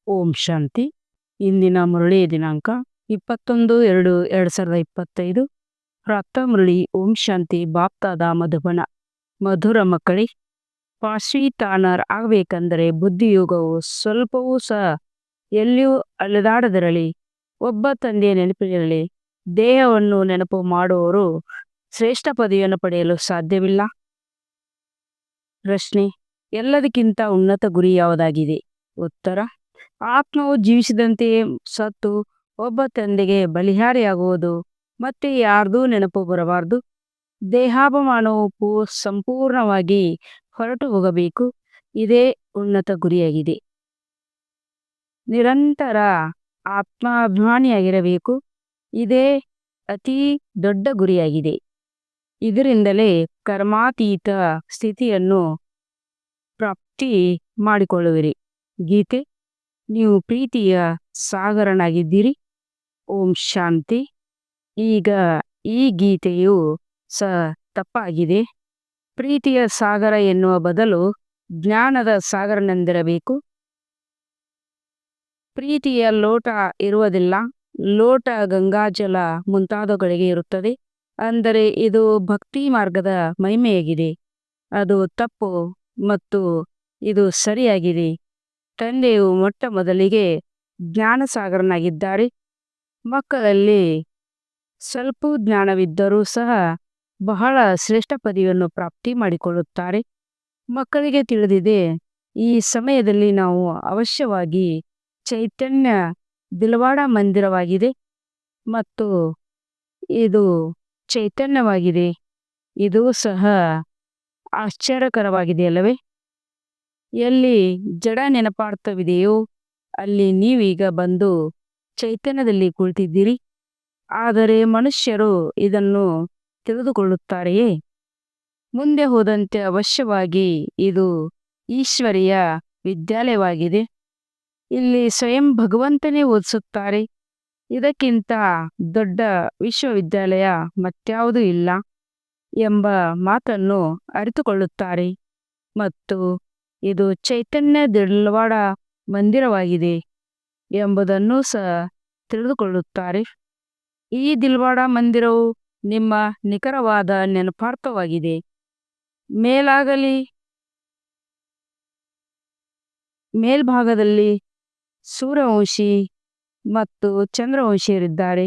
ಓಂ ಶಾಂತಿ. ಇಂದಿನ ಮುರಳಿ ದಿನಾಂಕ 21/2/2025. ಪ್ರಾಪ್ತ ಮುರಳಿ. ಓಂ ಶಾಂತಿ. ಬಾಪ್ತಾದ ಮಧುಬನ. ಮಧುರ ಮಕ್ಕಳೇ, ಪಾಶ್ವೀತಾನರ್ ಆಗಬೇಕೆಂದರೆ ಬುದ್ಧಿಯೋಗವು ಸ್ವಲ್ಪವೂ ಸಹ ಎಲ್ಲಿಯೂ ಅಲೆದಾಡದಿರಲಿ. ಒಬ್ಬ ತಂದೆಯ ನೆನಪಿರಲಿ. ದೇಹವನ್ನು ನೆನಪು ಮಾಡುವವರು ಶ್ರೇಷ್ಠ ಪದವಿಯನ್ನು ಪಡೆಯಲು ಸಾಧ್ಯವಿಲ್ಲ. ಪ್ರಶ್ನೆ: ಎಲ್ಲದಕ್ಕಿಂತ ಉನ್ನತ ಗುರಿ ಯಾವುದಾಗಿದೆ? ಉತ್ತರ: ಆತ್ಮವು ಜೀವಿಸಿದಂತೆಯೇ ಸತ್ತು ಒಬ್ಬ ತಂದೆಗೆ ಬಲಿಹಾರಿಯಾಗುವುದು. ಮತ್ತೆ ಯಾರ್ದೂ ನೆನಪು ಬರಬಾರದು. ದೇಹಾಭಿಮಾನವು ಸಂಪೂರ್ಣವಾಗಿ ಹೊರಟು ಹೋಗಬೇಕು. ಇದೇ ಉನ್ನತ ಗುರಿಯಾಗಿದೆ. ನಿರಂತರ ಆತ್ಮಾಭಿಮಾನಿಯಾಗಿರಬೇಕು. ಇದೇ ಅತಿ ದೊಡ್ಡ ಗುರಿಯಾಗಿದೆ. ಇದರಿಂದಲೇ ಕರ್ಮಾತೀತ ಸ್ಥಿತಿಯನ್ನು ಪ್ರಾಪ್ತಿ ಮಾಡಿಕೊಳ್ಳುವಿರಿ. ಗೀತೆ: ನೀವು ಪ್ರೀತಿಯ ಸಾಗರನಾಗಿದ್ದೀರಿ. ಓಂ ಶಾಂತಿ. ಈಗ ಈ ಗೀತೆಯು ಸಹ ತಪ್ಪಾಗಿದೆ. ಪ್ರೀತಿಯ ಸಾಗರ ಎನ್ನುವ ಬದಲು ಜ್ಞಾನದ ಸಾಗರನೆಂದಿರಬೇಕು. ಪ್ರೀತಿಯ ಲೋಟ ಇರುವುದಿಲ್ಲ. ಲೋಟ ಗಂಗಾಜಲ ಮುಂತಾದವುಗಳಿಗೆ ಇರುತ್ತದೆ. ಅಂದರೆ ಇದು ಭಕ್ತಿ ಮಾರ್ಗದ ಮಹಿಮೆಯಾಗಿದೆ. ಅದು ತಪ್ಪು ಮತ್ತು ಇದು ಸರಿಯಾಗಿದೆ. ತಂದೆಯು ಮೊಟ್ಟ ಮೊದಲಿಗೆ ಜ್ಞಾನಸಾಗರನಾಗಿದ್ದಾರೆ. ಮಕ್ಕಳಲ್ಲಿ ಸ್ವಲ್ಪ ಜ್ಞಾನವಿದ್ದರೂ ಸಹ ಬಹಳ ಶ್ರೇಷ್ಠ ಪದವಿಯನ್ನು ಪ್ರಾಪ್ತಿ ಮಾಡಿಕೊಳ್ಳುತ್ತಾರೆ. ಮಕ್ಕಳಿಗೆ ತಿಳಿದಿದೆ, ಈ ಸಮಯದಲ್ಲಿ ನಾವು ಅವಶ್ಯವಾಗಿ ಚೈತನ್ಯ ದಿಲ್ವಾಡ ಮಂದಿರವಾಗಿದೆ ಮತ್ತು ಇದು ಚೈತನ್ಯವಾಗಿದೆ. ಇದು ಸಹ ಆಶ್ಚರ್ಯಕರವಾಗಿದೆ ಅಲ್ಲವೇ? ಎಲ್ಲಿ ಜಡ ನೆನಪಾರ್ಥವಿದೆಯೋ ಅಲ್ಲಿ ನೀವೀಗ ಬಂದು ಚೈತನ್ಯದಲ್ಲಿ ಕುಳಿತಿದ್ದೀರಿ. ಆದರೆ ಮನುಷ್ಯರು ಇದನ್ನು ತಿಳಿದುಕೊಳ್ಳುತ್ತಾರೆಯೇ? ಮುಂದೆ ಹೋದಂತೆ ಅವಶ್ಯವಾಗಿ ಇದು ಈಶ್ವರೀಯ ವಿದ್ಯಾಲಯವಾಗಿದೆ. ಇಲ್ಲಿ ಸ್ವಯಂ ಭಗವಂತನೇ ಓದಿಸುತ್ತಾರೆ. ಇದಕ್ಕಿಂತ ದೊಡ್ಡ ವಿಶ್ವವಿದ್ಯಾಲಯ ಮತ್ಯಾವುದೂ ಇಲ್ಲ ಎಂಬ ಮಾತನ್ನು ಅರಿತುಕೊಳ್ಳುತ್ತಾರೆ. ಮತ್ತು ಇದು ಚೈತನ್ಯ ದಿಲ್ವಾಡ ಮಂದಿರವಾಗಿದೆ ಎಂಬುದನ್ನು ಸಹ ತಿಳಿದುಕೊಳ್ಳುತ್ತಾರೆ. ಈ ದಿಲ್ವಾಡ ಮಂದಿರವು ನಿಮ್ಮ ನಿಖರವಾದ ನೆನಪಾರ್ಥವಾಗಿದೆ. ಮೇಲ್ಭಾಗದಲ್ಲಿ ಸೂರ್ಯವಂಶಿ ಮತ್ತು ಚಂದ್ರವಂಶಿಯರಿದ್ದಾರೆ.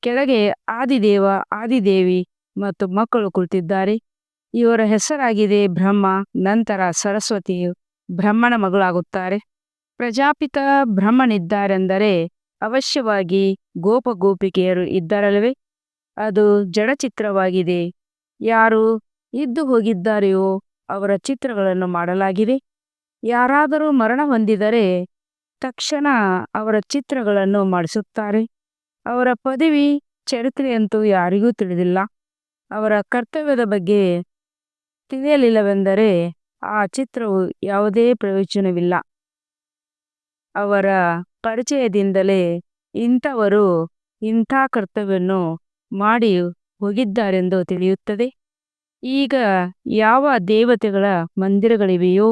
ಕೆಳಗೆ ಆದಿದೇವ, ಆದಿದೇವಿ ಮತ್ತು ಮಕ್ಕಳು ಕುಳಿತಿದ್ದಾರೆ. ಇವರ ಹೆಸರಾಗಿದೆ ಬ್ರಹ್ಮ. ನಂತರ ಸರಸ್ವತಿಯು ಬ್ರಹ್ಮನ ಮಗಳಾಗುತ್ತಾರೆ. ಪ್ರಜಾಪಿತ ಬ್ರಹ್ಮನಿದ್ದಾರೆಂದರೆ ಅವಶ್ಯವಾಗಿ ಗೋಪಿಕೆಯರು ಇದ್ದಾರಲ್ಲವೇ? ಅದು ಜಡಚಿತ್ರವಾಗಿದೆ. ಯಾರು ಇದ್ದು ಹೋಗಿದ್ದಾರೆಯೋ ಅವರ ಚಿತ್ರಗಳನ್ನು ಮಾಡಲಾಗಿದೆ. ಯಾರಾದರೂ ಮರಣ ಹೊಂದಿದರೆ ತಕ್ಷಣ ಅವರ ಚಿತ್ರಗಳನ್ನು ಮಾಡಿಸುತ್ತಾರೆ. ಅವರ ಪದವಿ ಚರಿತ್ರೆಯಂತೂ ಯಾರಿಗೂ ತಿಳಿದಿಲ್ಲ. ಅವರ ಕರ್ತವ್ಯದ ಬಗ್ಗೆ ತಿಳಿಯಲಿಲ್ಲವೆಂದರೆ ಆ ಚಿತ್ರವು ಯಾವುದೇ ಪ್ರಯೋಜನವಿಲ್ಲ. ಅವರ ಪರಿಚಯದಿಂದಲೇ ಇಂಥವರು ಇಂಥ ಕರ್ತವ್ಯವನ್ನು ಮಾಡಿ ಹೋಗಿದ್ದಾರೆಂದು ತಿಳಿಯುತ್ತದೆ. ಈಗ ಯಾವ ದೇವತೆಗಳ ಮಂದಿರಗಳಿವೆಯೋ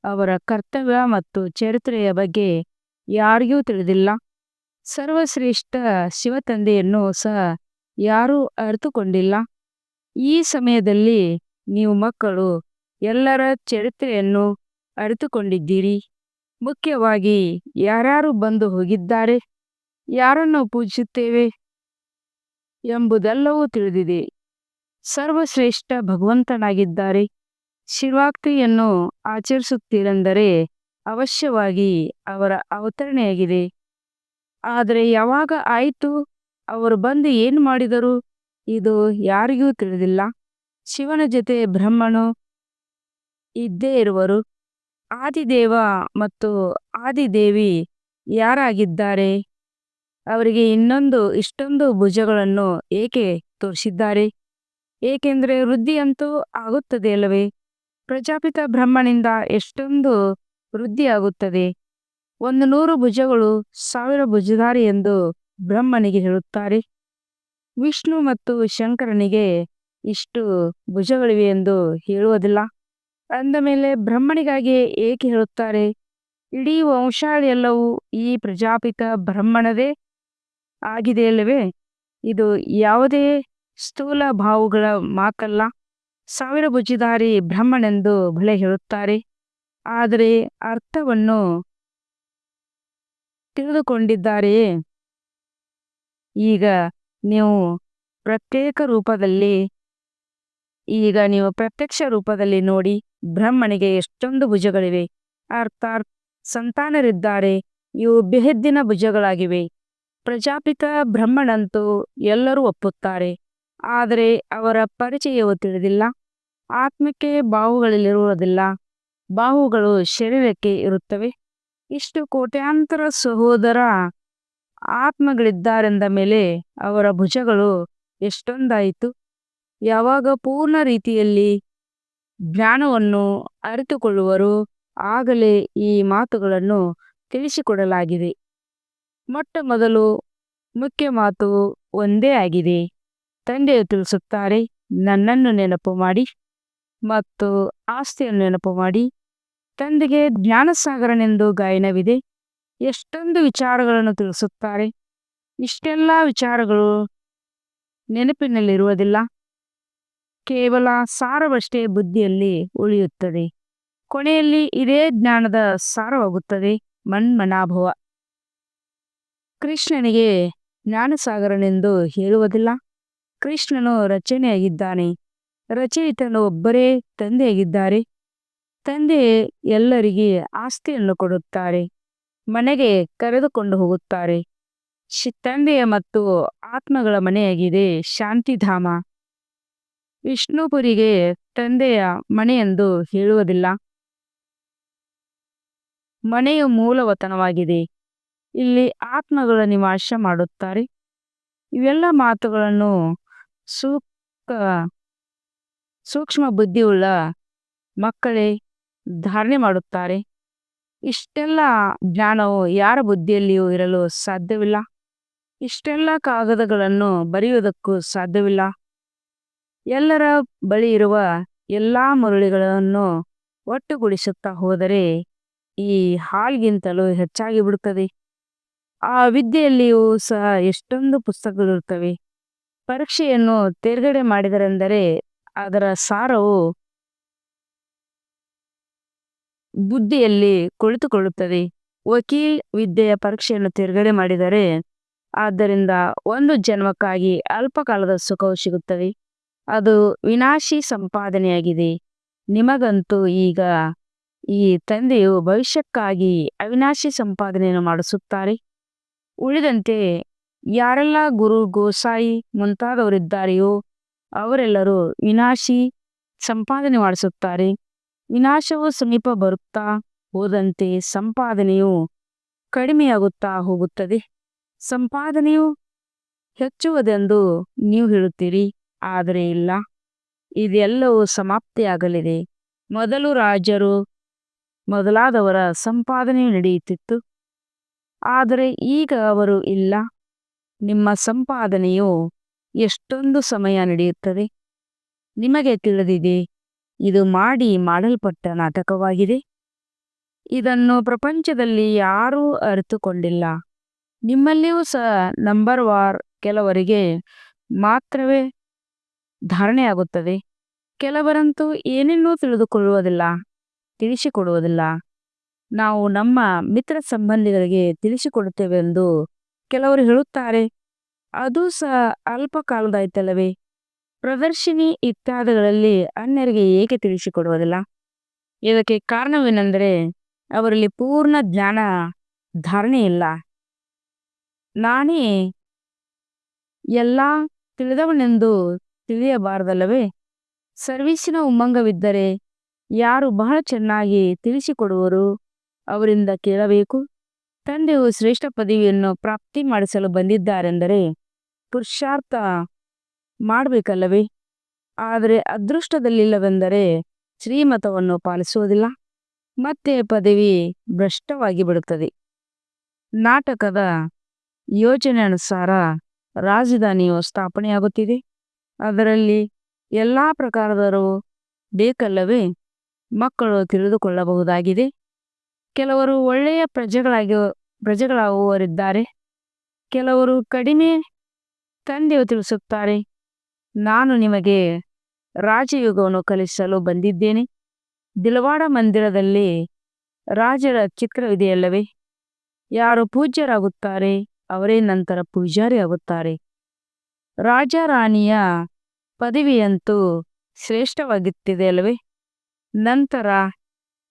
ಅವರ ಕರ್ತವ್ಯ ಮತ್ತು ಚರಿತ್ರೆಯ ಬಗ್ಗೆ ಯಾರಿಗೂ ತಿಳಿದಿಲ್ಲ. ಸರ್ವಶ್ರೇಷ್ಠ ಶಿವತಂದೆಯನ್ನು ಸಹ ಯಾರೂ ಅರಿತುಕೊಂಡಿಲ್ಲ. ಈ ಸಮಯದಲ್ಲಿ ನೀವು ಮಕ್ಕಳು ಎಲ್ಲರ ಚರಿತ್ರೆಯನ್ನು ಅರಿತುಕೊಂಡಿದ್ದೀರಿ. ಮುಖ್ಯವಾಗಿ ಯಾರ್ಯಾರು ಬಂದು ಹೋಗಿದ್ದಾರೆ, ಯಾರನ್ನು ಪೂಜಿಸುತ್ತೇವೆ ಎಂಬುದೆಲ್ಲವೂ ತಿಳಿದಿದೆ. ಸರ್ವಶ್ರೇಷ್ಠ ಭಗವಂತನಾಗಿದ್ದಾರೆ. ಶಿವಾಕ್ತಿಯನ್ನು ಆಚರಿಸುತ್ತೀರೆಂದರೆ ಅವಶ್ಯವಾಗಿ ಅವರ ಅವತರಣೆಯಾಗಿದೆ. ಆದರೆ ಯಾವಾಗ ಆಯಿತು, ಅವರು ಬಂದು ಏನು ಮಾಡಿದರು, ಇದು ಯಾರಿಗೂ ತಿಳಿದಿಲ್ಲ. ಶಿವನ ಜೊತೆ ಬ್ರಹ್ಮನು ಇದ್ದೇ ಇರುವರು. ಆದಿದೇವ ಮತ್ತು ಆದಿದೇವಿ ಯಾರಾಗಿದ್ದಾರೆ? ಅವರಿಗೆ ಇಷ್ಟೊಂದು ಭುಜಗಳನ್ನು ಏಕೆ ತೋರಿಸಿದ್ದಾರೆ? ಏಕೆಂದರೆ ವೃದ್ಧಿಯಂತೂ ಆಗುತ್ತದೆ ಅಲ್ಲವೇ? ಪ್ರಜಾಪಿತ ಬ್ರಹ್ಮನಿಂದ ಎಷ್ಟೊಂದು ವೃದ್ಧಿಯಾಗುತ್ತದೆ. 100 ಭುಜಗಳು 1000 ಭುಜಧಾರಿ ಎಂದು ಬ್ರಹ್ಮನಿಗೆ ಹೇಳುತ್ತಾರೆ. ವಿಷ್ಣು ಮತ್ತು ಶಂಕರನಿಗೆ ಇಷ್ಟು ಭುಜಗಳಿವೆ ಎಂದು ಹೇಳುವುದಿಲ್ಲ. ಅಂದ ಮೇಲೆ ಬ್ರಹ್ಮನಿಗಾಗಿ ಏಕೆ ಹೇಳುತ್ತಾರೆ? ಇಡೀ ವಂಶಾವಳಿ ಎಲ್ಲವೂ ಈ ಪ್ರಜಾಪಿತ ಬ್ರಹ್ಮಣದೇ ಆಗಿದೆಯಲ್ಲವೇ? ಇದು ಯಾವುದೇ ಸ್ಥೂಲ ಭಾವುಗಳ ಮಾತಲ್ಲ. ಸಾವಿರ ಭುಜಧಾರಿ ಬ್ರಹ್ಮನೆಂದು ಬಲೆ ಹೇಳುತ್ತಾರೆ, ಆದರೆ ಅರ್ಥವನ್ನು ತಿಳಿದುಕೊಂಡಿದ್ದಾರೆಯೇ? ಈಗ ನೀವು ಪ್ರತ್ಯೇಕ ರೂಪದಲ್ಲಿ ಪ್ರತ್ಯಕ್ಷ ರೂಪದಲ್ಲಿ ನೋಡಿ, ಬ್ರಹ್ಮನಿಗೆ ಎಷ್ಟೊಂದು ಭುಜಗಳಿವೆ, ಅರ್ಥಾತ್ ಸಂತಾನರಿದ್ದಾರೆ. ಇವು ಬೆಹದ್ದಿನ ಭುಜಗಳಾಗಿವೆ. ಪ್ರಜಾಪಿತ ಬ್ರಹ್ಮನಂತೂ ಎಲ್ಲರೂ ಒಪ್ಪುತ್ತಾರೆ, ಆದರೆ ಅವರ ಪರಿಚಯವು ತಿಳಿದಿಲ್ಲ. ಆತ್ಮಕ್ಕೆ ಬಾಹುಗಳಿರುವುದಿಲ್ಲ, ಬಾಹುಗಳು ಶರೀರಕ್ಕೆ ಇರುತ್ತವೆ. ಇಷ್ಟು ಕೋಟ್ಯಾಂತರ ಸಹೋದರ ಆತ್ಮಗಳಿದ್ದಾರೆಂದ ಮೇಲೆ ಅವರ ಭುಜಗಳು ಎಷ್ಟೊಂದಾಯಿತು? ಯಾವಾಗ ಪೂರ್ಣ ರೀತಿಯಲ್ಲಿ ಜ್ಞಾನವನ್ನು ಅರಿತುಕೊಳ್ಳುವರು, ಆಗಲೇ ಈ ಮಾತುಗಳನ್ನು ತಿಳಿಸಿಕೊಡಲಾಗಿದೆ. ಮೊಟ್ಟ ಮೊದಲು ಮುಖ್ಯ ಮಾತು ಒಂದೇ ಆಗಿದೆ. ತಂದೆಯು ತಿಳಿಸುತ್ತಾರೆ, ನನ್ನನ್ನು ನೆನಪು ಮಾಡಿ ಮತ್ತು ಆಸ್ತಿಯನ್ನು ನೆನಪು ಮಾಡಿ. ತಂದೆಗೆ ಜ್ಞಾನಸಾಗರನೆಂದು ಗಾಯನವಿದೆ. ಎಷ್ಟೊಂದು ವಿಚಾರಗಳನ್ನು ತಿಳಿಸುತ್ತಾರೆ. ಇಷ್ಟೆಲ್ಲ ವಿಚಾರಗಳು ನೆನಪಿನಲ್ಲಿರುವುದಿಲ್ಲ, ಕೇವಲ ಸಾರವಷ್ಟೇ ಬುದ್ಧಿಯಲ್ಲಿ ಉಳಿಯುತ್ತದೆ. ಕೊನೆಯಲ್ಲಿ ಇದೇ ಜ್ಞಾನದ ಸಾರವಾಗುತ್ತದೆ, ಮನ್ಮನಾಭವ. ಕೃಷ್ಣನಿಗೆ ಜ್ಞಾನಸಾಗರನೆಂದು ಹೇಳುವುದಿಲ್ಲ. ಕೃಷ್ಣನು ರಚನೆಯಾಗಿದ್ದಾನೆ, ರಚಯಿತನು ಒಬ್ಬರೇ ತಂದೆಯಾಗಿದ್ದಾರೆ. ತಂದೆ ಎಲ್ಲರಿಗೆ ಆಸ್ತಿಯನ್ನು ಕೊಡುತ್ತಾರೆ, ಮನೆಗೆ ಕರೆದುಕೊಂಡು ಹೋಗುತ್ತಾರೆ. ತಂದೆಯ ಮತ್ತು ಆತ್ಮಗಳ ಮನೆಯಾಗಿದೆ ಶಾಂತಿಧಾಮ. ವಿಷ್ಣುಪುರಿಗೆ ತಂದೆಯ ಮನೆಯೆಂದು ಹೇಳುವುದಿಲ್ಲ, ಮನೆಯು ಮೂಲವತನವಾಗಿದೆ. ಇಲ್ಲಿ ಆತ್ಮಗಳ ನಿವಾಸ ಮಾಡುತ್ತಾರೆ. ಇವೆಲ್ಲ ಮಾತುಗಳನ್ನು ಸೂಕ್ಷ್ಮ ಬುದ್ಧಿಯುಳ್ಳ ಮಕ್ಕಳೇ ಧಾರಣೆ ಮಾಡುತ್ತಾರೆ. ಇಷ್ಟೆಲ್ಲ ಜ್ಞಾನವು ಯಾರ ಬುದ್ಧಿಯಲ್ಲಿಯೂ ಇರಲು ಸಾಧ್ಯವಿಲ್ಲ. ಇಷ್ಟೆಲ್ಲ ಕಾಗದಗಳನ್ನು ಬರೆಯುವುದಕ್ಕೂ ಸಾಧ್ಯವಿಲ್ಲ. ಎಲ್ಲರ ಬಳಿ ಇರುವ ಎಲ್ಲ ಮರುಳಿಗಳನ್ನು ಒಟ್ಟುಗೂಡಿಸುತ್ತಾ ಹೋದರೆ ಈ ಹಾಲ್ಗಿಂತಲೂ ಹೆಚ್ಚಾಗಿ ಬಿಡುತ್ತದೆ. ಆ ವಿದ್ಯೆಯಲ್ಲಿಯೂ ಸಹ ಎಷ್ಟೊಂದು ಪುಸ್ತಕಗಳಿರುತ್ತವೆ. ಪರೀಕ್ಷೆಯನ್ನು ತೇರ್ಗಡೆ ಮಾಡಿದರೆಂದರೆ ಅದರ ಸಾರವು ಬುದ್ಧಿಯಲ್ಲಿ ಕುಳಿತುಕೊಳ್ಳುತ್ತದೆ. ವಕೀಲ್ ವಿದ್ಯೆಯ ಪರೀಕ್ಷೆಯನ್ನು ತೇರ್ಗಡೆ ಮಾಡಿದರೆ ಆದ್ದರಿಂದ ಒಂದು ಜನ್ಮಕ್ಕಾಗಿ ಅಲ್ಪಕಾಲದ ಸುಖವು ಸಿಗುತ್ತದೆ. ಅದು ವಿನಾಶಿ ಸಂಪಾದನೆಯಾಗಿದೆ. ನಿಮಗಂತೂ ಈಗ ಈ ತಂದೆಯು ಭವಿಷ್ಯಕ್ಕಾಗಿ ಅವಿನಾಶಿ ಸಂಪಾದನೆಯನ್ನು ಮಾಡಿಸುತ್ತಾರೆ. ಉಳಿದಂತೆ ಯಾರೆಲ್ಲ ಗುರು ಗೋಸಾಯಿ ಮುಂತಾದವರಿದ್ದಾರೆಯೋ ಅವರೆಲ್ಲರೂ ವಿನಾಶಿ ಸಂಪಾದನೆ ಮಾಡಿಸುತ್ತಾರೆ. ವಿನಾಶವು ಸಮೀಪ ಬರುತ್ತಾ ಹೋದಂತೆ ಸಂಪಾದನೆಯು ಕಡಿಮೆಯಾಗುತ್ತಾ ಹೋಗುತ್ತದೆ. ಸಂಪಾದನೆಯು ಹೆಚ್ಚುವುದೆಂದು ನೀವು ಹೇಳುತ್ತೀರಿ, ಆದರೆ ಇಲ್ಲ, ಇದೆಲ್ಲವೂ ಸಮಾಪ್ತಿಯಾಗಲಿದೆ. ಮೊದಲು ರಾಜರು ಮೊದಲಾದವರ ಸಂಪಾದನೆಯು ನಡೆಯುತ್ತಿತ್ತು, ಆದರೆ ಈಗ ಅವರು ಇಲ್ಲ. ನಿಮ್ಮ ಸಂಪಾದನೆಯು ಎಷ್ಟೊಂದು ಸಮಯ ನಡೆಯುತ್ತದೆ. ನಿಮಗೆ ತಿಳಿದಿದೆ, ಇದು ಮಾಡಲ್ಪಟ್ಟ ನಾಟಕವಾಗಿದೆ. ಇದನ್ನು ಪ್ರಪಂಚದಲ್ಲಿ ಯಾರೂ ಅರಿತುಕೊಂಡಿಲ್ಲ. ನಿಮ್ಮಲ್ಲಿಯೂ ಸಹ ನಂಬರ್ ವಾರ್ ಕೆಲವರಿಗೆ ಮಾತ್ರವೇ ಧಾರಣೆಯಾಗುತ್ತದೆ. ಕೆಲವರಂತೂ ಏನನ್ನೂ ತಿಳಿಸಿಕೊಡುವುದಿಲ್ಲ. ನಾವು ನಮ್ಮ ಮಿತ್ರ ಸಂಬಂಧಿಗಳಿಗೆ ತಿಳಿಸಿಕೊಡುತ್ತೇವೆಂದು ಕೆಲವರು ಹೇಳುತ್ತಾರೆ. ಅದು ಸಹ ಅಲ್ಪ ಕಾಲದಾಯ್ತಲ್ಲವೇ? ಪ್ರದರ್ಶಿನಿ ಇತ್ಯಾದಿಗಳಲ್ಲಿ ಅನ್ಯರಿಗೆ ಏಕೆ ತಿಳಿಸಿಕೊಡುವುದಿಲ್ಲ? ಇದಕ್ಕೆ ಕಾರಣವೇನೆಂದರೆ ಅವರಲ್ಲಿ ಪೂರ್ಣ ಜ್ಞಾನ ಧಾರಣೆ ಇಲ್ಲ. ನಾನೇ ಎಲ್ಲ ತಿಳಿದವನೆಂದು ತಿಳಿಯಬಾರದಲ್ಲವೇ? ಸರ್ವೀಸಿನ ಉಮ್ಮಂಗವಿದ್ದರೆ ಯಾರು ಬಹಳ ಚೆನ್ನಾಗಿ ತಿಳಿಸಿಕೊಡುವರು ಅವರಿಂದ ಕೇಳಬೇಕು. ತಂದೆಯು ಶ್ರೇಷ್ಠ ಪದವಿಯನ್ನು ಪ್ರಾಪ್ತಿ ಮಾಡಿಸಲು ಬಂದಿದ್ದಾರೆಂದರೆ ಪುರುಷಾರ್ಥ ಮಾಡಬೇಕಲ್ಲವೇ? ಆದರೆ ಅದೃಷ್ಟದಲ್ಲಿಲ್ಲವೆಂದರೆ ಶ್ರೀಮತವನ್ನು ಪಾಲಿಸುವುದಿಲ್ಲ, ಮತ್ತೆ ಪದವಿ ಭ್ರಷ್ಟವಾಗಿ ಬಿಡುತ್ತದೆ. ನಾಟಕದ ಯೋಜನೆ ಅನುಸಾರ ರಾಜಧಾನಿಯು ಸ್ಥಾಪನೆಯಾಗುತ್ತಿದೆ. ಅದರಲ್ಲಿ ಎಲ್ಲ ಪ್ರಕಾರದವರು ಬೇಕಲ್ಲವೇ? ಮಕ್ಕಳು ತಿಳಿದುಕೊಳ್ಳಬಹುದಾಗಿದೆ. ಕೆಲವರು ಒಳ್ಳೆಯ ಪ್ರಜೆಗಳಾಗುವವರಿದ್ದಾರೆ. ಕೆಲವರು ಕಡಿಮೆ. ತಂದೆಯು ತಿಳಿಸುತ್ತಾರೆ, ನಾನು ನಿಮಗೆ ರಾಜಯುಗವನ್ನು ಕಲಿಸಲು ಬಂದಿದ್ದೇನೆ. ದಿಲವಾಡ ಮಂದಿರದಲ್ಲಿ ರಾಜರ ಚಿತ್ರವಿದೆಯಲ್ಲವೇ? ಯಾರು ಪೂಜ್ಯರಾಗುತ್ತಾರೆ ಅವರೇ ನಂತರ ಪೂಜಾರಿ ಆಗುತ್ತಾರೆ. ರಾಜಾರಾಣಿಯ ಪದವಿಯಂತೂ ಶ್ರೇಷ್ಠವಾಗುತ್ತಿದೆ ಅಲ್ಲವೇ? ನಂತರ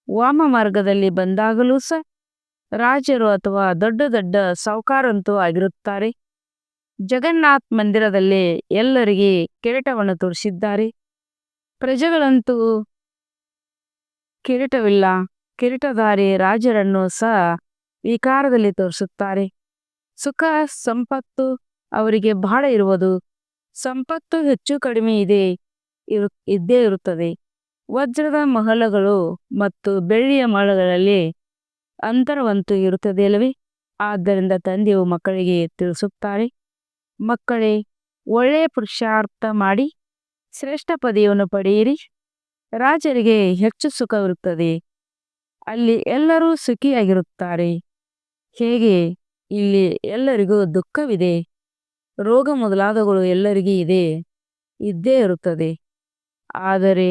ವಾಮ ಮಾರ್ಗದಲ್ಲಿ ಬಂದಾಗಲೂ ರಾಜರು ಅಥವಾ ದೊಡ್ಡ ದೊಡ್ಡ ಸಾಹುಕಾರಂತೂ ಆಗಿರುತ್ತಾರೆ. ಜಗನ್ನಾಥ್ ಮಂದಿರದಲ್ಲಿ ಎಲ್ಲರಿಗೆ ಕಿರೀಟವನ್ನು ತೋರಿಸಿದ್ದಾರೆ. ಪ್ರಜೆಗಳಂತೂ ಕಿರೀಟವಿಲ್ಲ. ಕಿರೀಟಧಾರಿ ರಾಜರನ್ನು ವಿಕಾರದಲ್ಲಿ ತೋರಿಸುತ್ತಾರೆ. ಸುಖ ಸಂಪತ್ತು ಅವರಿಗೆ ಬಹಳ ಇರುವುದು. ಸಂಪತ್ತು ಹೆಚ್ಚು ಕಡಿಮೆ ಇದ್ದೇ ಇರುತ್ತದೆ. ವಜ್ರದ ಮಹಲಗಳು ಮತ್ತು ಬೆಳ್ಳಿಯ ಮಹಲಗಳಲ್ಲಿ ಅಂತರವಂತೂ ಇರುತ್ತದೆಯಲ್ಲವೇ? ಆದ್ದರಿಂದ ತಂದೆಯು ಮಕ್ಕಳಿಗೆ ತಿಳಿಸುತ್ತಾರೆ, ಮಕ್ಕಳೇ, ಒಳ್ಳೆಯ ಪುರುಷಾರ್ಥ ಮಾಡಿ ಶ್ರೇಷ್ಠ ಪದವಿಯನ್ನು ಪಡೆಯಿರಿ. ರಾಜರಿಗೆ ಹೆಚ್ಚು ಸುಖವಿರುತ್ತದೆ. ಅಲ್ಲಿ ಎಲ್ಲರೂ ಸುಖಿಯಾಗಿರುತ್ತಾರೆ. ಹೇಗೆ ಇಲ್ಲಿ ಎಲ್ಲರಿಗೂ ದುಃಖವಿದೆ, ರೋಗ ಮೊದಲಾದವುಗಳು ಎಲ್ಲರಿಗೂ ಇದ್ದೇ ಇರುತ್ತದೆ. ಆದರೆ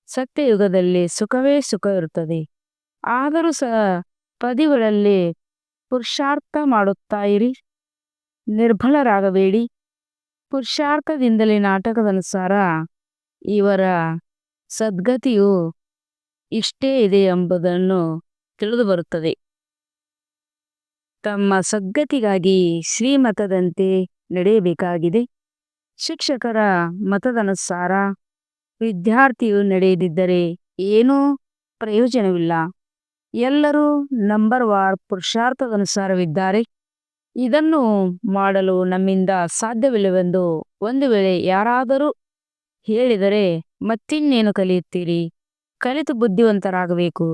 ಸತ್ಯಯುಗದಲ್ಲಿ ಸುಖವೇ ಸುಖವಿರುತ್ತದೆ. ಆದರೂ ಪದವಿಗಳಲ್ಲಿ ಪುರುಷಾರ್ಥ ಮಾಡುತ್ತಾ ಇರಿ. ನಿರ್ಬಲರಾಗಬೇಡಿ. ಪುರುಷಾರ್ಥದಿಂದಲೇ ನಾಟಕದನುಸಾರ ಇವರ ಸದ್ಗತಿಯು ಇಷ್ಟೇ ಇದೆ ಎಂಬುದನ್ನು ತಿಳಿದು ಬರುತ್ತದೆ. ತಮ್ಮ ಸದ್ಗತಿಗಾಗಿ ಶ್ರೀಮತದಂತೆ ನಡೆಯಬೇಕಾಗಿದೆ. ಶಿಕ್ಷಕರ ಮತದನುಸಾರ ವಿದ್ಯಾರ್ಥಿಯು ನಡೆಯದಿದ್ದರೆ ಏನೂ ಪ್ರಯೋಜನವಿಲ್ಲ. ಎಲ್ಲರೂ ನಂಬರ್ ವಾರ್ ಪುರುಷಾರ್ಥದನುಸಾರವಿದ್ದಾರೆ. ಇದನ್ನು ಮಾಡಲು ನಮ್ಮಿಂದ ಸಾಧ್ಯವಿಲ್ಲವೆಂದು ಒಂದು ವೇಳೆ ಯಾರಾದರೂ ಹೇಳಿದರೆ ಮತ್ತಿನ್ನೇನು ಕಲಿಯುತ್ತೀರಿ? ಕಲಿತು ಬುದ್ಧಿವಂತರಾಗಬೇಕು.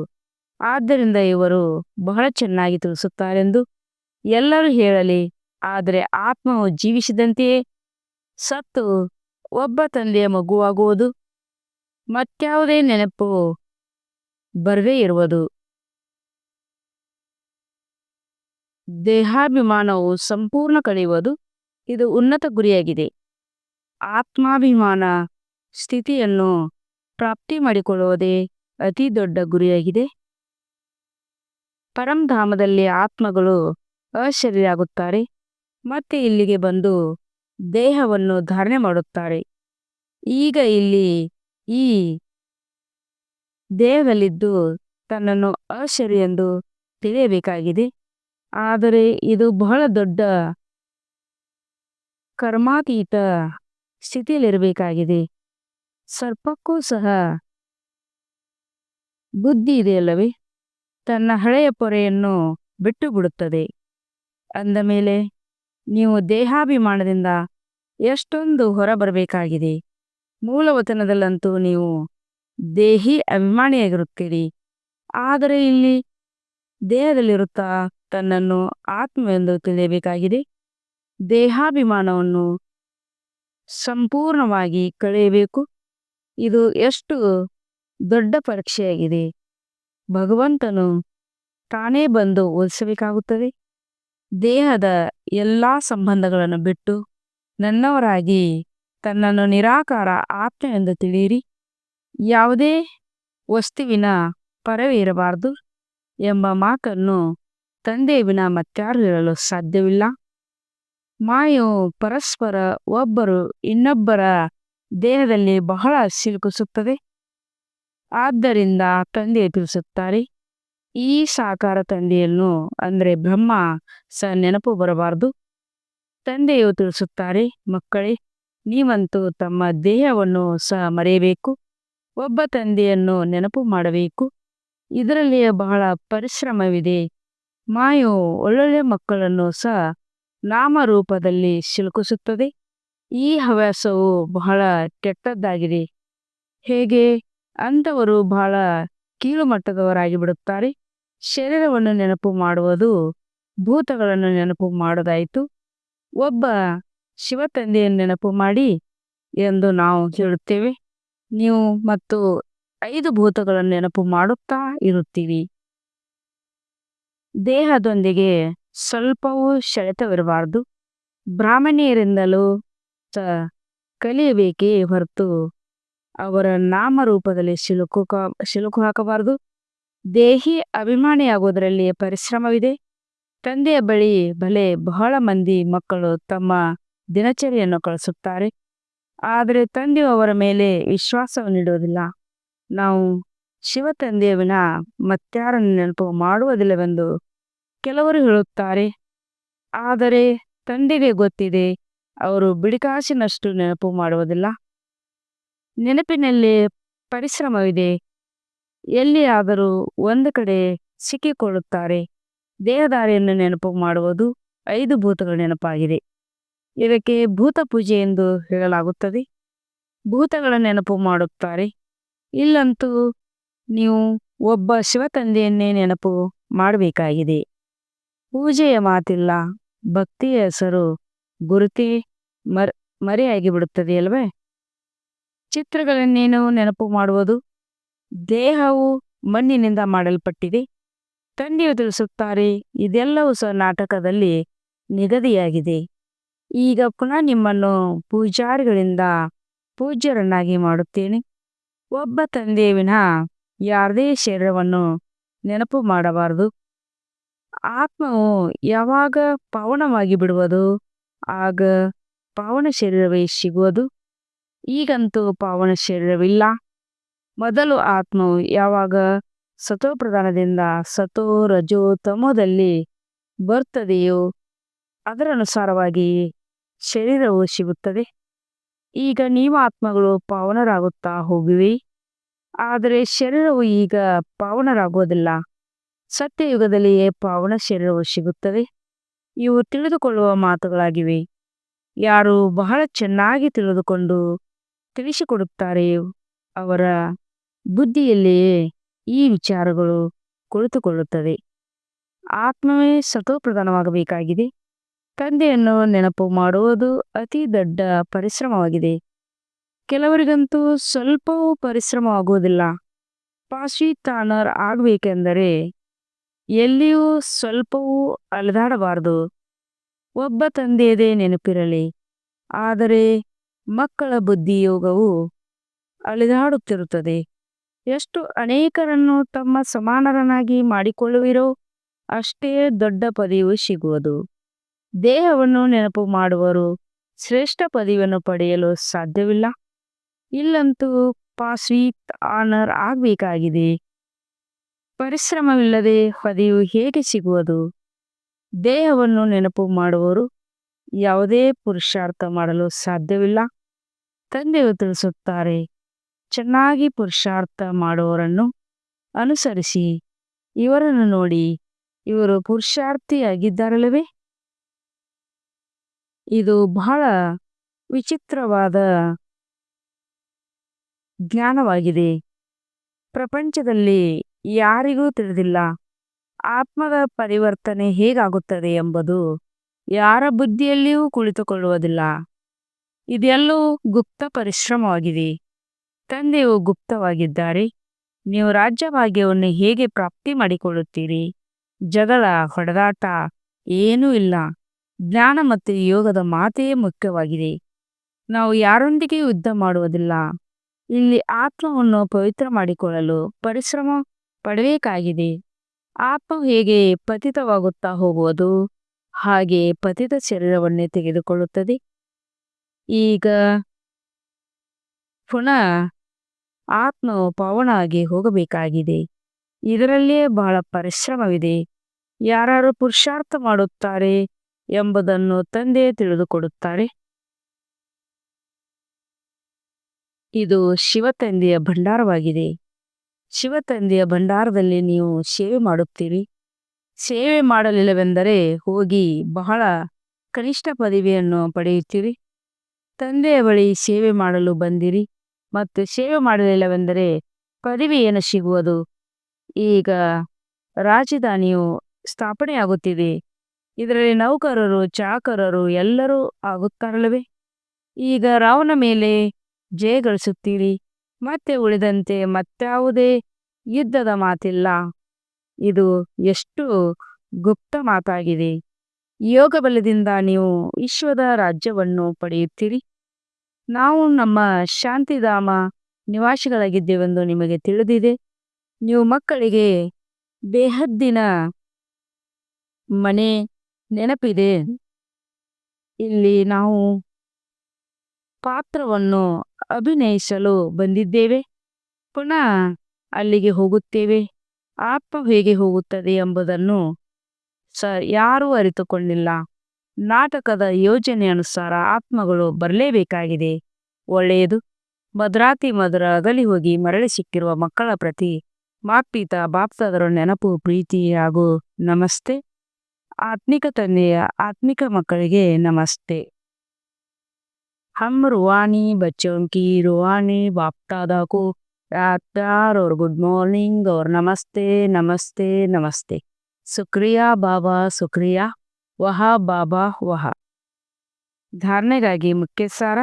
ಆದ್ದರಿಂದ ಇವರು ಬಹಳ ಚೆನ್ನಾಗಿ ತಿಳಿಸುತ್ತಾರೆಂದು ಎಲ್ಲರೂ ಹೇಳಲಿ. ಆದರೆ ಆತ್ಮವು ಜೀವಿಸಿದಂತೆಯೇ ಸತ್ತು ಒಬ್ಬ ತಂದೆಯ ಮಗುವಾಗುವುದು. ಮತ್ಯಾವುದೇ ನೆನಪು ಬರದೇ ಇರುವುದು. ದೇಹಾಭಿಮಾನವು ಸಂಪೂರ್ಣ ಕಳೆಯುವುದು. ಇದು ಉನ್ನತ ಗುರಿಯಾಗಿದೆ. ಆತ್ಮಾಭಿಮಾನ ಸ್ಥಿತಿಯನ್ನು ಪ್ರಾಪ್ತಿ ಮಾಡಿಕೊಳ್ಳುವುದೇ ಅತಿ ದೊಡ್ಡ ಗುರಿಯಾಗಿದೆ. ಪರಂಧಾಮದಲ್ಲಿ ಆತ್ಮಗಳು ಅಶರೀರಿಯಾಗುತ್ತಾರೆ. ಮತ್ತೆ ಇಲ್ಲಿಗೆ ಬಂದು ದೇಹವನ್ನು ಧಾರಣೆ ಮಾಡುತ್ತಾರೆ. ಈಗ ಇಲ್ಲಿ ಈ ದೇಹದಲ್ಲಿದ್ದು ತನ್ನನ್ನು ಅಶರೀರಿ ಎಂದು ತಿಳಿಯಬೇಕಾಗಿದೆ. ಆದರೆ ಇದು ಬಹಳ ದೊಡ್ಡ ಕರ್ಮಾತೀತ ಸ್ಥಿತಿಯಲ್ಲಿರಬೇಕಾಗಿದೆ. ಸರ್ಪಕ್ಕೂ ಸಹ ಬುದ್ಧಿ ಇದೆಯಲ್ಲವೇ? ತನ್ನ ಹಳೆಯ ಪೊರೆಯನ್ನು ಬಿಟ್ಟು ಬಿಡುತ್ತದೆ. ಅಂದ ಮೇಲೆ ನೀವು ದೇಹಾಭಿಮಾನದಿಂದ ಎಷ್ಟೊಂದು ಹೊರಬರಬೇಕಾಗಿದೆ. ಮೂಲವಚನದಲ್ಲಂತೂ ನೀವು ದೇಹಿ ಅಭಿಮಾನಿಯಾಗಿರುತ್ತೀರಿ. ಆದರೆ ಇಲ್ಲಿ ದೇಹದಲ್ಲಿರುತ್ತಾ ತನ್ನನ್ನು ಆತ್ಮವೆಂದು ತಿಳಿಯಬೇಕಾಗಿದೆ. ದೇಹಾಭಿಮಾನವನ್ನು ಸಂಪೂರ್ಣವಾಗಿ ಕಳೆಯಬೇಕು. ಇದು ಎಷ್ಟು ದೊಡ್ಡ ಪರೀಕ್ಷೆಯಾಗಿದೆ. ಭಗವಂತನು ತಾನೇ ಬಂದು ಓದಿಸಬೇಕಾಗುತ್ತದೆ. ದೇಹದ ಎಲ್ಲ ಸಂಬಂಧಗಳನ್ನು ಬಿಟ್ಟು ನನ್ನವರಾಗಿ ತನ್ನನ್ನು ನಿರಾಕಾರ ಆತ್ಮ ಎಂದು ತಿಳಿಯಿರಿ. ಯಾವುದೇ ವಸ್ತುವಿನ ಪರವೇ ಇರಬಾರದು ಎಂಬ ಮಾತನ್ನು ತಂದೆಯ ವಿನ ಮತ್ಯಾರು ಹೇಳಲು ಸಾಧ್ಯವಿಲ್ಲ. ಮಾಯು ಪರಸ್ಪರ ಒಬ್ಬರು ಇನ್ನೊಬ್ಬರ ದೇಹದಲ್ಲಿ ಬಹಳ ಸಿಲುಕಿಸುತ್ತದೆ. ಆದ್ದರಿಂದ ತಂದೆಯು ತಿಳಿಸುತ್ತಾರೆ, ಈ ಸಾಕಾರ ತಂದೆಯನ್ನು ಅಂದರೆ ಬ್ರಹ್ಮ ನೆನಪು ಬರಬಾರದು. ತಂದೆಯು ತಿಳಿಸುತ್ತಾರೆ, ಮಕ್ಕಳೇ, ನೀವಂತೂ ತಮ್ಮ ದೇಹವನ್ನು ಮರೆಯಬೇಕು. ಒಬ್ಬ ತಂದೆಯನ್ನು ನೆನಪು ಮಾಡಬೇಕು. ಇದರಲ್ಲಿ ಬಹಳ ಪರಿಶ್ರಮವಿದೆ. ಮಾಯು ಒಳ್ಳೊಳ್ಳೆ ಮಕ್ಕಳನ್ನು ನಾಮರೂಪದಲ್ಲಿ ಸಿಲುಕಿಸುತ್ತದೆ. ಈ ಹವ್ಯಾಸವು ಬಹಳ ಕೆಟ್ಟದ್ದಾಗಿದೆ. ಹೇಗೆ? ಅಂಥವರು ಬಹಳ ಕೀಳುಮಟ್ಟದವರಾಗಿ ಬಿಡುತ್ತಾರೆ. ಶರೀರವನ್ನು ನೆನಪು ಮಾಡುವುದು ಭೂತಗಳನ್ನು ನೆನಪು ಮಾಡೋದಾಯಿತು. ಒಬ್ಬ ಶಿವತಂದೆಯನ್ನು ನೆನಪು ಮಾಡಿ ಎಂದು ನಾವು ಹೇಳುತ್ತೇವೆ. ನೀವು ಮತ್ತು 5 ಭೂತಗಳನ್ನು ನೆನಪು ಮಾಡುತ್ತಾ ಇರುತ್ತೀವಿ. ದೇಹದೊಂದಿಗೆ ಸ್ವಲ್ಪವೂ ಸೆಳೆತವಿರಬಾರದು. ಬ್ರಾಹ್ಮಣಿಯರಿಂದಲೂ ಸ ಕಲಿಯಬೇಕೇ ಹೊರತು ಅವರ ನಾಮರೂಪದಲ್ಲಿ ಸಿಲುಕು ಹಾಕಬಾರದು. ದೇಹಿ ಅಭಿಮಾನಿಯಾಗುವುದರಲ್ಲಿ ಪರಿಶ್ರಮವಿದೆ. ತಂದೆಯ ಬಳಿ ಬಹಳ ಮಂದಿ ಮಕ್ಕಳು ತಮ್ಮ ದಿನಚರಿಯನ್ನು ಕಳಿಸುತ್ತಾರೆ, ಆದರೆ ತಂದೆಯು ಅವರ ಮೇಲೆ ವಿಶ್ವಾಸವನ್ನಿಡುವುದಿಲ್ಲ. ನಾವು ಶಿವ ತಂದೆಯ ವಿನ ಮತ್ಯಾರನ್ನು ನೆನಪು ಮಾಡುವುದಿಲ್ಲವೆಂದು ಕೆಲವರು ಹೇಳುತ್ತಾರೆ. ಆದರೆ ತಂದೆಗೆ ಗೊತ್ತಿದೆ, ಅವರು ಬಿಡಿಕಾಸಿನಷ್ಟು ನೆನಪು ಮಾಡುವುದಿಲ್ಲ. ನೆನಪಿನಲ್ಲಿ ಪರಿಶ್ರಮವಿದೆ. ಎಲ್ಲಿಯಾದರೂ ಒಂದು ಕಡೆ ಸಿಕ್ಕಿಕೊಳ್ಳುತ್ತಾರೆ. ದೇಹದಾರಿಯನ್ನು ನೆನಪು ಮಾಡುವುದು 5 ಭೂತಗಳ ನೆನಪಾಗಿದೆ. ಇದಕ್ಕೆ ಭೂತ ಪೂಜೆ ಎಂದು ಹೇಳಲಾಗುತ್ತದೆ. ಭೂತಗಳ ನೆನಪು ಮಾಡುತ್ತಾರೆ. ಇಲ್ಲಂತೂ ನೀವು ಒಬ್ಬ ಶಿವತಂದೆಯನ್ನೇ ನೆನಪು ಮಾಡಬೇಕಾಗಿದೆ. ಪೂಜೆಯ ಮಾತಿಲ್ಲ. ಭಕ್ತಿಯ ಹೆಸರು ಗುರುತೇ ಮರೆಯಾಗಿ ಬಿಡುತ್ತದೆಯಲ್ವೇ? ಚಿತ್ರಗಳನ್ನೇನು ನೆನಪು ಮಾಡುವುದು? ದೇಹವು ಮಣ್ಣಿನಿಂದ ಮಾಡಲ್ಪಟ್ಟಿದೆ. ತಂದೆಯು ತಿಳಿಸುತ್ತಾರೆ, ಇದೆಲ್ಲವೂ ಸಹ ನಾಟಕದಲ್ಲಿ ನಿಗದಿಯಾಗಿದೆ. ಈಗ ಪುನಃ ನಿಮ್ಮನ್ನು ಪೂಜಾರಿಗಳಿಂದ ಪೂಜ್ಯರನ್ನಾಗಿ ಮಾಡುತ್ತೇನೆ. ಒಬ್ಬ ತಂದೆಯ ವಿನ ಯಾರದೇ ಶರೀರವನ್ನು ನೆನಪು ಮಾಡಬಾರದು. ಆತ್ಮವು ಯಾವಾಗ ಪಾವನವಾಗಿ ಬಿಡುವುದು, ಆಗ ಪಾವನ ಶರೀರವೇ ಸಿಗುವುದು. ಈಗಂತೂ ಪಾವನ ಶರೀರವಿಲ್ಲ. ಮೊದಲು ಆತ್ಮವು ಯಾವಾಗ ಸತೋಪ್ರಧಾನದಿಂದ ಸತೋ ರಜೋ ತಮೋದಲ್ಲಿ ಬರುತ್ತದೆಯೋ ಅದರನುಸಾರವಾಗಿ ಶರೀರವು ಸಿಗುತ್ತದೆ. ಈಗ ನೀವು ಆತ್ಮಗಳು ಪಾವನರಾಗುತ್ತಾ ಹೋಗಿವೆ, ಆದರೆ ಶರೀರವು ಈಗ ಪಾವನರಾಗುವುದಿಲ್ಲ. ಸತ್ಯಯುಗದಲ್ಲಿಯೇ ಪಾವನ ಶರೀರವು ಸಿಗುತ್ತದೆ. ಇವು ತಿಳಿದುಕೊಳ್ಳುವ ಮಾತುಗಳಾಗಿವೆ. ಯಾರು ಬಹಳ ಚೆನ್ನಾಗಿ ತಿಳಿದುಕೊಂಡು ತಿಳಿಸಿಕೊಡುತ್ತಾರೆಯೋ ಅವರ ಬುದ್ಧಿಯಲ್ಲಿಯೇ ಈ ವಿಚಾರಗಳು ಕುಳಿತುಕೊಳ್ಳುತ್ತದೆ. ಆತ್ಮವೇ ಸತೋಪ್ರಧಾನವಾಗಬೇಕಾಗಿದೆ. ತಂದೆಯನ್ನು ನೆನಪು ಮಾಡುವುದು ಅತಿ ದೊಡ್ಡ ಪರಿಶ್ರಮವಾಗಿದೆ. ಕೆಲವರಿಗಂತೂ ಸ್ವಲ್ಪವೂ ಪರಿಶ್ರಮವಾಗುವುದಿಲ್ಲ. ಪಾಶ್ವಿತಾನರ್ ಆಗಬೇಕೆಂದರೆ ಎಲ್ಲಿಯೂ ಸ್ವಲ್ಪವೂ ಅಲೆದಾಡಬಾರದು. ಒಬ್ಬ ತಂದೆಯದೇ ನೆನಪಿರಲಿ. ಆದರೆ ಮಕ್ಕಳ ಬುದ್ಧಿಯೋಗವು ಅಲೆದಾಡುತ್ತಿರುತ್ತದೆ. ಎಷ್ಟು ಅನೇಕರನ್ನು ತಮ್ಮ ಸಮಾನರನ್ನಾಗಿ ಮಾಡಿಕೊಳ್ಳುವಿರೋ ಅಷ್ಟೇ ದೊಡ್ಡ ಪದವಿಯು ಸಿಗುವುದು. ದೇಹವನ್ನು ನೆನಪು ಮಾಡುವರು ಶ್ರೇಷ್ಠ ಪದವಿಯನ್ನು ಪಡೆಯಲು ಸಾಧ್ಯವಿಲ್ಲ. ಇಲ್ಲಂತೂ ಪಾಶ್ವಿತ್ ಆನರ್ ಆಗಬೇಕಾಗಿದೆ. ಪರಿಶ್ರಮವಿಲ್ಲದೆ ಪದವಿಯು ಹೇಗೆ ಸಿಗುವುದು? ದೇಹವನ್ನು ನೆನಪು ಮಾಡುವವರು ಯಾವುದೇ ಪುರುಷಾರ್ಥ ಮಾಡಲು ಸಾಧ್ಯವಿಲ್ಲ. ತಂದೆಯು ತಿಳಿಸುತ್ತಾರೆ, ಚೆನ್ನಾಗಿ ಪುರುಷಾರ್ಥ ಮಾಡುವವರನ್ನು ಅನುಸರಿಸಿ ಇವರನ್ನು ನೋಡಿ, ಇವರು ಪುರುಷಾರ್ಥಿಯಾಗಿದ್ದಾರಲ್ಲವೇ? ಇದು ಬಹಳ ವಿಚಿತ್ರವಾದ ಜ್ಞಾನವಾಗಿದೆ. ಪ್ರಪಂಚದಲ್ಲಿ ಯಾರಿಗೂ ತಿಳಿದಿಲ್ಲ. ಆತ್ಮದ ಪರಿವರ್ತನೆ ಹೇಗಾಗುತ್ತದೆ ಎಂಬುದು ಯಾರ ಬುದ್ಧಿಯಲ್ಲಿಯೂ ಕುಳಿತುಕೊಳ್ಳುವುದಿಲ್ಲ. ಇದೆಲ್ಲವೂ ಗುಪ್ತ ಪರಿಶ್ರಮವಾಗಿದೆ. ತಂದೆಯು ಗುಪ್ತವಾಗಿದ್ದಾರೆ. ನೀವು ರಾಜ್ಯಭಾಗ್ಯವನ್ನು ಹೇಗೆ ಪ್ರಾಪ್ತಿ ಮಾಡಿಕೊಳ್ಳುತ್ತೀರಿ? ಜಗಳ, ಹೊಡೆದಾಟ ಏನೂ ಇಲ್ಲ. ಜ್ಞಾನ ಮತ್ತು ಯೋಗದ ಮಾತೇ ಮುಖ್ಯವಾಗಿದೆ. ನಾವು ಯಾರೊಂದಿಗೆ ಯುದ್ಧ ಮಾಡುವುದಿಲ್ಲ. ಇಲ್ಲಿ ಆತ್ಮವನ್ನು ಪವಿತ್ರ ಮಾಡಿಕೊಳ್ಳಲು ಪರಿಶ್ರಮ ಪಡಬೇಕಾಗಿದೆ. ಆತ್ಮ ಹೇಗೆ ಪತಿತವಾಗುತ್ತಾ ಹೋಗುವುದು, ಹಾಗೆ ಪತಿತ ಶರೀರವನ್ನೇ ತೆಗೆದುಕೊಳ್ಳುತ್ತದೆ. ಈಗ ಪುನಃ ಆತ್ಮವು ಪಾವನವಾಗಿ ಹೋಗಬೇಕಾಗಿದೆ. ಇದರಲ್ಲಿಯೇ ಬಹಳ ಪರಿಶ್ರಮವಿದೆ. ಯಾರು ಪುರುಷಾರ್ಥ ಮಾಡುತ್ತಾರೆ ಎಂಬುದನ್ನು ತಂದೆ ತಿಳಿದುಕೊಡುತ್ತಾರೆ. ಇದು ಶಿವತಂದೆಯ ಭಂಡಾರವಾಗಿದೆ. ಶಿವತಂದೆಯ ಭಂಡಾರದಲ್ಲಿ ನೀವು ಸೇವೆ ಮಾಡುತ್ತೀರಿ. ಸೇವೆ ಮಾಡಲಿಲ್ಲವೆಂದರೆ ಹೋಗಿ ಬಹಳ ಕನಿಷ್ಠ ಪದವಿಯನ್ನು ಪಡೆಯುತ್ತೀರಿ. ತಂದೆಯ ಬಳಿ ಸೇವೆ ಮಾಡಲು ಬಂದಿರಿ ಮತ್ತು ಸೇವೆ ಮಾಡಲಿಲ್ಲವೆಂದರೆ ಪದವಿ ಏನು ಸಿಗುವುದು? ಈಗ ರಾಜಧಾನಿಯು ಸ್ಥಾಪನೆಯಾಗುತ್ತಿದೆ. ಇದರಲ್ಲಿ ನೌಕರರು, ಚಾಕರರು ಎಲ್ಲರೂ ಆಗುತ್ತಾರಲ್ಲವೇ? ಈಗ ರಾವಣ ಮೇಲೆ ಜಯ ಗಳಿಸುತ್ತೀರಿ. ಮತ್ತೆ ಉಳಿದಂತೆ ಮತ್ಯಾವುದೇ ಯುದ್ಧದ ಮಾತಿಲ್ಲ. ಇದು ಎಷ್ಟು ಗುಪ್ತ ಮಾತಾಗಿದೆ. ಯೋಗ ಬಲದಿಂದ ನೀವು ವಿಶ್ವದ ರಾಜ್ಯವನ್ನು ಪಡೆಯುತ್ತೀರಿ. ನಾವು ನಮ್ಮ ಶಾಂತಿಧಾಮ ನಿವಾಸಿಗಳಾಗಿದ್ದೇವೆಂದು ನಿಮಗೆ ತಿಳಿದಿದೆ. ನೀವು ಮಕ್ಕಳಿಗೆ ಬೇಹದ್ದಿನ ಮನೆ ನೆನಪಿದೆ. ಇಲ್ಲಿ ನಾವು ಪಾತ್ರವನ್ನು ಅಭಿನಯಿಸಲು ಬಂದಿದ್ದೇವೆ. ಪುನಃ ಅಲ್ಲಿಗೆ ಹೋಗುತ್ತೇವೆ. ಆತ್ಮ ಹೇಗೆ ಹೋಗುತ್ತದೆ ಎಂಬುದನ್ನು ಯಾರೂ ಅರಿತುಕೊಂಡಿಲ್ಲ. ನಾಟಕದ ಯೋಜನೆ ಅನುಸಾರ ಆತ್ಮಗಳು ಬರಲೇಬೇಕಾಗಿದೆ. ಒಳ್ಳೆಯದು. ಮಧುರಾತಿ ಮಧುರ ಅಗಲಿ ಹೋಗಿ ಮರಳಿ ಸಿಕ್ಕಿರುವ ಮಕ್ಕಳ ಪ್ರತಿ ಮಾತ್ಪಿತ ಬಾಪ್ತಾದರ ನೆನಪು, ಪ್ರೀತಿ ಹಾಗೂ ನಮಸ್ತೆ. ಆತ್ಮಿಕ ತಂದೆಯ ಆತ್ಮಿಕ ಮಕ್ಕಳಿಗೆ ನಮಸ್ತೆ. हम रूहानी बच्चों की रूहानी बाप दादा को प्यार और गुड मॉर्निंग और नमस्ते नमस्ते नमस्ते. शुक्रिया बाबा, शुक्रिया. ವಹ ಬಾಬಾ ವಹ. ಧಾರಣೆಗಾಗಿ ಮುಖ್ಯ ಸಾರ: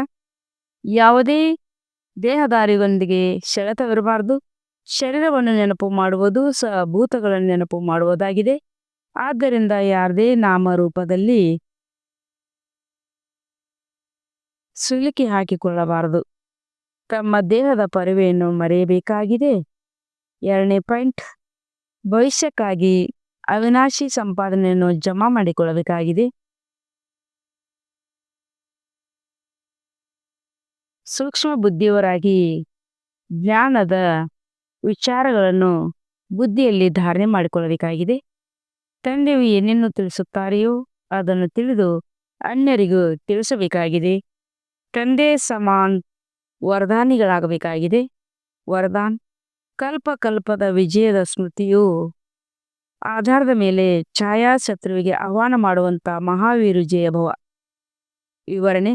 ಯಾವುದೇ ದೇಹದಾರಿಯೊಂದಿಗೆ ಸೆಳೆತವಿರಬಾರದು. ಶರೀರವನ್ನು ನೆನಪು ಮಾಡುವುದು ಸಹ ಭೂತಗಳನ್ನು ನೆನಪು ಮಾಡುವುದಾಗಿದೆ. ಆದ್ದರಿಂದ ಯಾರದೇ ನಾಮರೂಪದಲ್ಲಿ ಸಿಲುಕಿ ಹಾಕಿಕೊಳ್ಳಬಾರದು. ತಮ್ಮ ದೇಹದ ಪರಿವೆಯನ್ನು ಮರೆಯಬೇಕಾಗಿದೆ. 2ನೇ ಪಾಯಿಂಟ್: ಭವಿಷ್ಯಕ್ಕಾಗಿ ಅವಿನಾಶಿ ಸಂಪಾದನೆಯನ್ನು ಜಮಾ ಮಾಡಿಕೊಳ್ಳಬೇಕಾಗಿದೆ. ಸೂಕ್ಷ್ಮ ಬುದ್ಧಿಯವರಾಗಿ ಜ್ಞಾನದ ವಿಚಾರಗಳನ್ನು ಬುದ್ಧಿಯಲ್ಲಿ ಧಾರಣೆ ಮಾಡಿಕೊಳ್ಳಬೇಕಾಗಿದೆ. ತಂದೆಯು ಏನೇನು ತಿಳಿಸುತ್ತಾರೆಯೋ ಅದನ್ನು ತಿಳಿದು ಅನ್ಯರಿಗೂ ತಿಳಿಸಬೇಕಾಗಿದೆ. ತಂದೆ ಸಮಾನ ವರದಾನಿಗಳಾಗಬೇಕಾಗಿದೆ. ವರದಾನ್: ಕಲ್ಪ ಕಲ್ಪದ ವಿಜಯದ ಸ್ಮೃತಿಯು ಆಧಾರದ ಮೇಲೆ ಛಾಯಾಶತ್ರುವಿಗೆ ಆಹ್ವಾನ ಮಾಡುವಂಥ ಮಹಾವೀರ ವಿಜಯ ಭವ. ವಿವರಣೆ: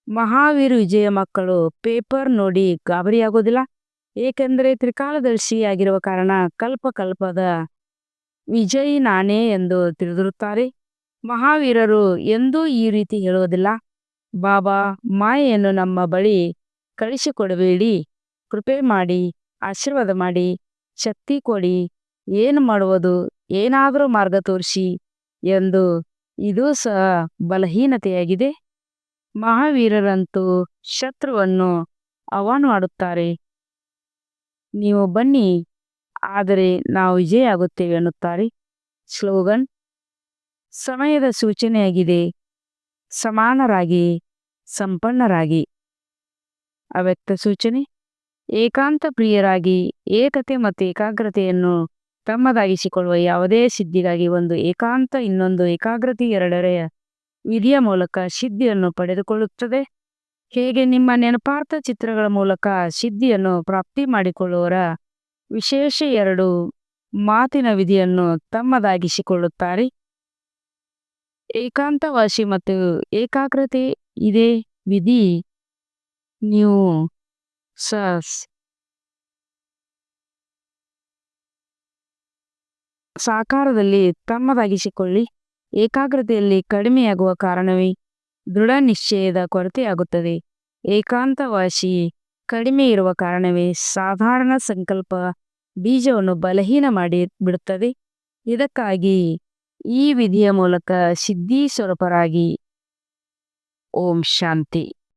ಮಹಾವೀರ ವಿಜಯ ಮಕ್ಕಳು ಪೇಪರ್ ನೋಡಿ ಗಾಬರಿಯಾಗೋದಿಲ್ಲ. ಏಕೆಂದರೆ ತ್ರಿಕಾಲದರ್ಶಿಯಾಗಿರುವ ಕಾರಣ ಕಲ್ಪ ಕಲ್ಪದ ವಿಜಯಿ ನಾನೇ ಎಂದು ತಿಳಿದಿರುತ್ತಾರೆ. ಮಹಾವೀರರು ಎಂದೂ ಈ ರೀತಿ ಹೇಳುವುದಿಲ್ಲ: ಬಾಬಾ, ಮಾಯೆಯನ್ನು ನಮ್ಮ ಬಳಿ ಕಳಿಸಿಕೊಡಬೇಡಿ, ಕೃಪೆ ಮಾಡಿ, ಆಶೀರ್ವಾದ ಮಾಡಿ, ಶಕ್ತಿ ಕೊಡಿ, ಏನು ಮಾಡುವುದು, ಏನಾದರೂ ಮಾರ್ಗ ತೋರಿಸಿ ಎಂದು. ಇದು ಸಹ ಬಲಹೀನತೆಯಾಗಿದೆ. ಮಹಾವೀರರಂತೂ ಶತ್ರುವನ್ನು ಆಹ್ವಾನ ಮಾಡುತ್ತಾರೆ: ನೀವು ಬನ್ನಿ, ಆದರೆ ನಾವು ವಿಜಯ ಆಗುತ್ತೇವೆ ಎನ್ನುತ್ತಾರೆ. ಸ್ಲೋಗನ್: ಸಮಯದ ಸೂಚನೆಯಾಗಿದೆ. ಸಮಾನರಾಗಿ, ಸಂಪನ್ನರಾಗಿ. ಅವ್ಯಕ್ತ ಸೂಚನೆ: ಏಕಾಂತ ಪ್ರಿಯರಾಗಿ ಏಕತೆ ಮತ್ತು ಏಕಾಗ್ರತೆಯನ್ನು ತಮ್ಮದಾಗಿಸಿಕೊಳ್ಳುವ ಯಾವುದೇ ಸಿದ್ಧಿಗಾಗಿ ಒಂದು ಏಕಾಂತ ಇನ್ನೊಂದು ಏಕಾಗ್ರತೆ ಎರಡರ ವಿಧಿಯ ಮೂಲಕ ಸಿದ್ಧಿಯನ್ನು ಪಡೆದುಕೊಳ್ಳುತ್ತದೆ. ಹೇಗೆ ನಿಮ್ಮ ನೆನಪಾರ್ಥ ಚಿತ್ರಗಳ ಮೂಲಕ ಸಿದ್ಧಿಯನ್ನು ಪ್ರಾಪ್ತಿ ಮಾಡಿಕೊಳ್ಳುವವರ ವಿಶೇಷ 2 ಮಾತಿನ ವಿಧಿಯನ್ನು ತಮ್ಮದಾಗಿಸಿಕೊಳ್ಳುತ್ತಾರೆ. ಏಕಾಂತವಾಸಿ ಮತ್ತು ಏಕಾಗ್ರತೆ ಇದೇ ವಿಧಿ ನೀವು ಸಾಕಾರದಲ್ಲಿ ತಮ್ಮದಾಗಿಸಿಕೊಳ್ಳಿ. ಏಕಾಗ್ರತೆಯಲ್ಲಿ ಕಡಿಮೆಯಾಗುವ ಕಾರಣವೇ ದೃಢ ನಿಶ್ಚಯದ ಕೊರತೆಯಾಗುತ್ತದೆ. ಏಕಾಂತವಾಸಿ ಕಡಿಮೆ ಇರುವ ಕಾರಣವೇ ಸಾಧಾರಣ ಸಂಕಲ್ಪ ಬೀಜವನ್ನು ಬಲಹೀನ ಮಾಡಿ ಬಿಡುತ್ತದೆ. ಇದಕ್ಕಾಗಿ ಈ ವಿಧಿಯ ಮೂಲಕ ಸಿದ್ಧಿ ಸ್ವರೂಪರಾಗಿ. ಓಂ ಶಾಂತಿ.